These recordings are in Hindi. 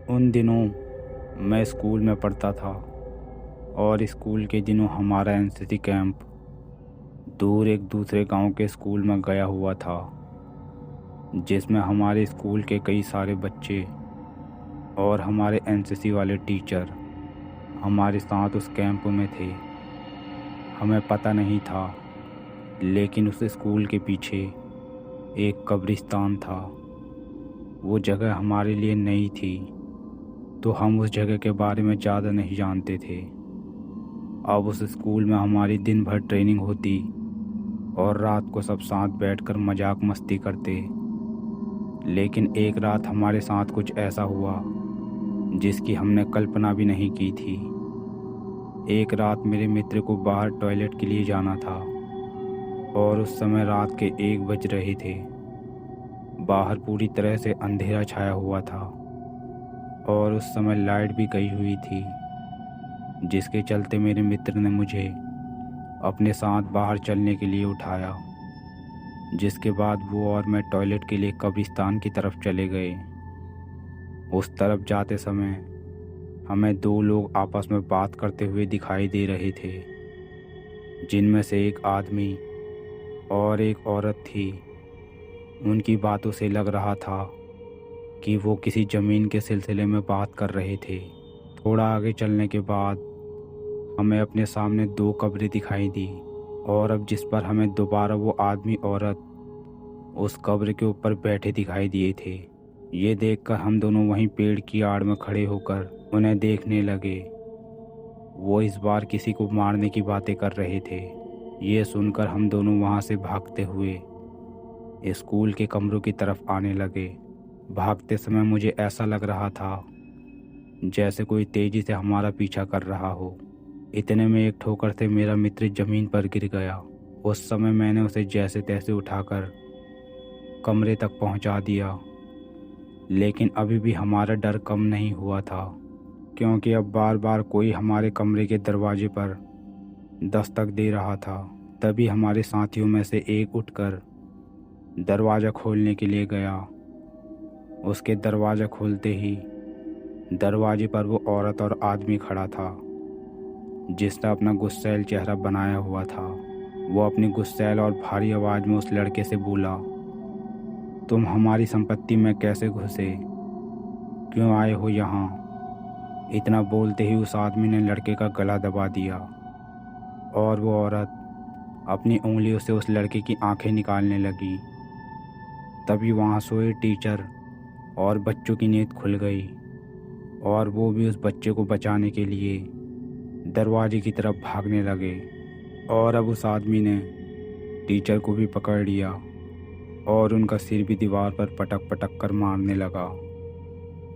उन दिनों मैं स्कूल में पढ़ता था और स्कूल के दिनों हमारा एनसीसी कैंप दूर एक दूसरे गांव के स्कूल में गया हुआ था, जिसमें हमारे स्कूल के कई सारे बच्चे और हमारे एनसीसी वाले टीचर हमारे साथ उस कैंप में थे। हमें पता नहीं था, लेकिन उस स्कूल के पीछे एक कब्रिस्तान था। वो जगह हमारे लिए नई थी, तो हम उस जगह के बारे में ज़्यादा नहीं जानते थे। अब उस स्कूल में हमारी दिन भर ट्रेनिंग होती और रात को सब साथ बैठकर मजाक मस्ती करते। लेकिन एक रात हमारे साथ कुछ ऐसा हुआ जिसकी हमने कल्पना भी नहीं की थी। एक रात मेरे मित्र को बाहर टॉयलेट के लिए जाना था और उस समय रात के 1 बज रहे थे। बाहर पूरी तरह से अंधेरा छाया हुआ था और उस समय लाइट भी गई हुई थी, जिसके चलते मेरे मित्र ने मुझे अपने साथ बाहर चलने के लिए उठाया। जिसके बाद वो और मैं टॉयलेट के लिए कब्रिस्तान की तरफ चले गए। उस तरफ जाते समय हमें 2 लोग आपस में बात करते हुए दिखाई दे रहे थे, जिनमें से एक आदमी और एक औरत थी। उनकी बातों से लग रहा था कि वो किसी ज़मीन के सिलसिले में बात कर रहे थे। थोड़ा आगे चलने के बाद हमें अपने सामने 2 कब्रें दिखाई दी और अब जिस पर हमें दोबारा वो आदमी औरत उस कब्र के ऊपर बैठे दिखाई दिए थे। ये देखकर हम दोनों वहीं पेड़ की आड़ में खड़े होकर उन्हें देखने लगे। वो इस बार किसी को मारने की बातें कर रहे थे। ये सुनकर हम दोनों वहाँ से भागते हुए स्कूल के कमरों की तरफ आने लगे। भागते समय मुझे ऐसा लग रहा था जैसे कोई तेज़ी से हमारा पीछा कर रहा हो। इतने में एक ठोकर से मेरा मित्र ज़मीन पर गिर गया। उस समय मैंने उसे जैसे तैसे उठाकर कमरे तक पहुंचा दिया, लेकिन अभी भी हमारा डर कम नहीं हुआ था, क्योंकि अब बार बार कोई हमारे कमरे के दरवाजे पर दस्तक दे रहा था। तभी हमारे साथियों में से एक उठकर दरवाज़ा खोलने के लिए गया। उसके दरवाज़ा खोलते ही दरवाजे पर वो औरत और आदमी खड़ा था, जिसने अपना गुस्सैल चेहरा बनाया हुआ था। वो अपनी गुस्सैल और भारी आवाज़ में उस लड़के से बोला, तुम हमारी संपत्ति में कैसे घुसे? क्यों आए हो यहाँ? इतना बोलते ही उस आदमी ने लड़के का गला दबा दिया और वो औरत अपनी उंगलियों से उस लड़के की आंखें निकालने लगी। तभी वहाँ सोए टीचर और बच्चों की नींद खुल गई और वो भी उस बच्चे को बचाने के लिए दरवाजे की तरफ भागने लगे। और अब उस आदमी ने टीचर को भी पकड़ लिया और उनका सिर भी दीवार पर पटक पटक कर मारने लगा,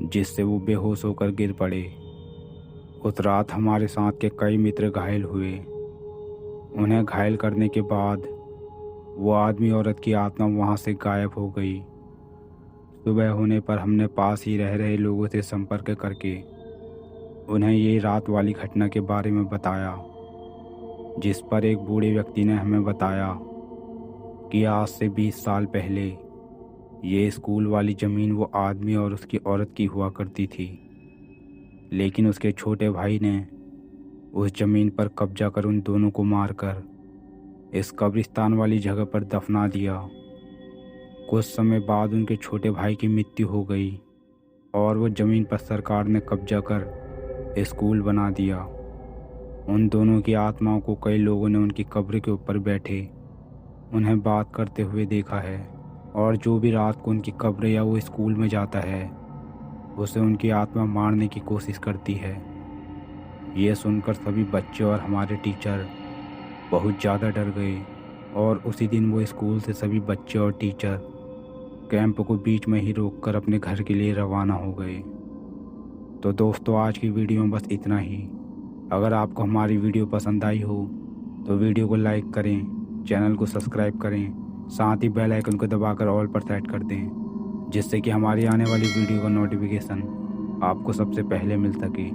जिससे वो बेहोश होकर गिर पड़े। उस रात हमारे साथ के कई मित्र घायल हुए। उन्हें घायल करने के बाद वो आदमी औरत की आत्मा वहाँ से गायब हो गई। सुबह होने पर हमने पास ही रह रहे लोगों से संपर्क करके उन्हें ये रात वाली घटना के बारे में बताया, जिस पर एक बूढ़े व्यक्ति ने हमें बताया कि आज से 20 साल पहले ये स्कूल वाली ज़मीन वो आदमी और उसकी औरत की हुआ करती थी, लेकिन उसके छोटे भाई ने उस ज़मीन पर कब्जा कर उन दोनों को मारकर इस कब्रिस्तान वाली जगह पर दफना दिया। कुछ समय बाद उनके छोटे भाई की मृत्यु हो गई और वो ज़मीन पर सरकार ने कब्जा कर स्कूल बना दिया। उन दोनों की आत्माओं को कई लोगों ने उनकी कब्र के ऊपर बैठे उन्हें बात करते हुए देखा है, और जो भी रात को उनकी कब्र या वो स्कूल में जाता है उसे उनकी आत्मा मारने की कोशिश करती है। ये सुनकर सभी बच्चे और हमारे टीचर बहुत ज़्यादा डर गए और उसी दिन वो स्कूल से सभी बच्चे और टीचर कैंप को बीच में ही रोककर अपने घर के लिए रवाना हो गए। तो दोस्तों, आज की वीडियो में बस इतना ही। अगर आपको हमारी वीडियो पसंद आई हो तो वीडियो को लाइक करें, चैनल को सब्सक्राइब करें, साथ ही बेल आइकन को दबाकर ऑल पर सेट कर दें, जिससे कि हमारी आने वाली वीडियो का नोटिफिकेशन आपको सबसे पहले मिल सके।